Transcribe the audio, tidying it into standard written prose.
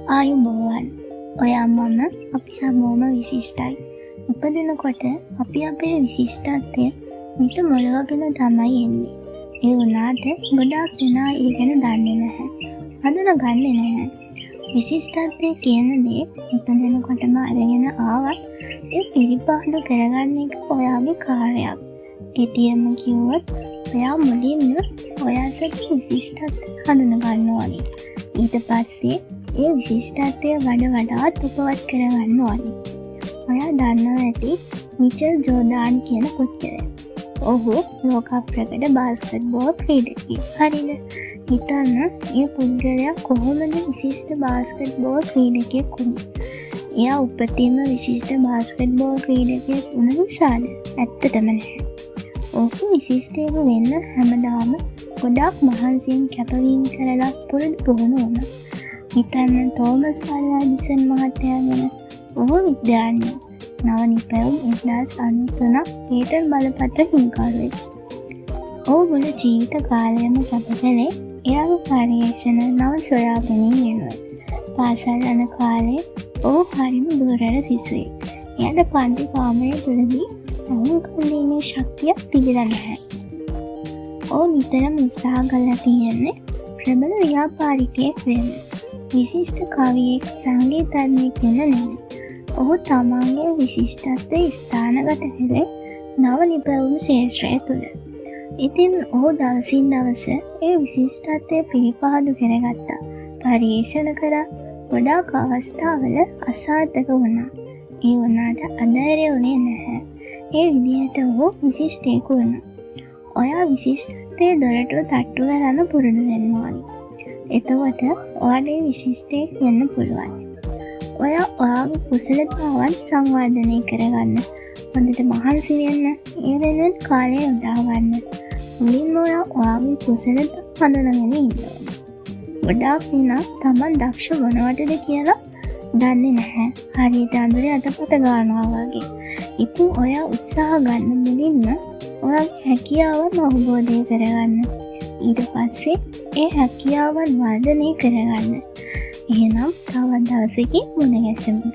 ආයුබෝවන්. ඔයා මම අපි හැමෝම විශිෂ්ටයි. උපදිනකොට අපි අපේ විශිෂ්ටත්වය මිට මොළවගෙන තමයි එන්නේ. ඒ වුණාට ගොඩාක් දෙනා ඒ ගැන දන්නේ නැහැ. හඳුනගන්නේ නැහැ. විශිෂ්ටත්වය කියන දේ උපදිනකොටම අරගෙන ආවත් ඒ පිළිපහළු කරගන්න එක ඔයාගේ කාර්යයක්. කෙටියෙන්ම කිව්වොත් ඔයා මුලින්ම ඔයාගේ විශිෂ්ටත්වය හඳුනගන්න ඕනේ. ඊට පස්සේ ඒ විශිෂ්ටත්වය වඩාත් උපවත් කරගන්න ඕනේ. ඔයා දන්නවා ඇති මිචෙල් ජෝර්ඩාන් කියන පුද්ගලයා. ඔහු ලෝක ප්‍රකට බාස්කට්බෝල් ක්‍රීඩකයෙක්. හරිද? හිතන්න මේ පුද්ගලයා කොහොමද විශිෂ්ට බාස්කට්බෝල් ක්‍රීඩකයෙක් වුනේ? එයා උපතින්ම විශිෂ්ට බාස්කට්බෝල් ක්‍රීඩකයෙක් වුණ නිසාද? ඇත්තටම නැහැ. ඔහු විශිෂ්ටයෙකු වෙන්න හැමදාම ගොඩාක් මහන්සියෙන් කැපවීම කරලා පුහුණු වුණා. හිතන්න තෝමස් අල්වා එඩිසන් මහත්තයා ගැන. ඔහු විද්‍යාඥයෙක්. නව නිපැයුම් 1993ක් පේටන්ට් බලපත්‍ර හිමිකරුවෙක්. ඔහු මුළු ජීවිත කාලයම කැප කළේ එයාගේ පර්යේෂණ නව සොයා ගැනීම වෙනුවෙන්. පාසල් යන කාලේ ඔහු හරිම දුර්වල සිසුවෙක්. එයාට පන්ති කාමරය තුළදී තහවුරු කරගැනීමේ ශක්තියක් තිබිලා නැහැ. ඔහු නිතරම උත්සාහ කරලා තියෙන්නේ ප්‍රබල ව්‍යාපාරිකයෙක් වෙන්න. විශිෂ්ට කවියෙක්, සංගීතඥයෙක් වෙන්න නෙමෙයි. ඔහු තමන්ගේ විශිෂ්ටත්වය ස්ථානගත කළේ නව නිපැයුම් ක්ෂේත්‍රය තුළ. ඉතින් ඔහු දවසින් දවස ඒ විශිෂ්ටත්වය පිළිපහළු කරගත්තා. පර්යේෂණ කළා. ගොඩාක් අවස්ථාවල අසාර්ථක වුණා. ඒ වුණාට අධෛර්ය වුණේ නැහැ. ඒ විදිහට ඔහු විශිෂ්ටයෙකු වුණා. ඔයා විශිෂ්ටත්වයේ දොරටු තට්ටු කරන්න පුරුදු වෙන්න ඕනි. එතකොට ඔයාගේ විශිෂ්ටයෙක් වෙන්න පුළුවන්. ඔයා ඔයාගේ කුසලතාවන් සංවර්ධනය කරගන්න. හොඳට මහන්සි වෙන්න. ඒ වෙනුවෙන් කාලය යොදා ගන්න. මුලින්ම ඔයාගේ කුසලතා හඳුනගෙන ඉන්න ඕනේ. ගොඩාක් දෙනා තමන් දක්ෂ මොනවටද කියලා දන්නේ නැහැ. හරියට අඳුරේ අතපත ගන්නවා වගේ. ඉතින් ඔයා උත්සාහ ගන්න මුලින්ම ඔයාගේ හැකියාවන් අවබෝධය කරගන්න. ඊට පස්සේ ඒ හැකියාවන් වර්ධනය කරගන්න. එහෙනම් තවත් දවසකින් මුණ ගැසෙමු.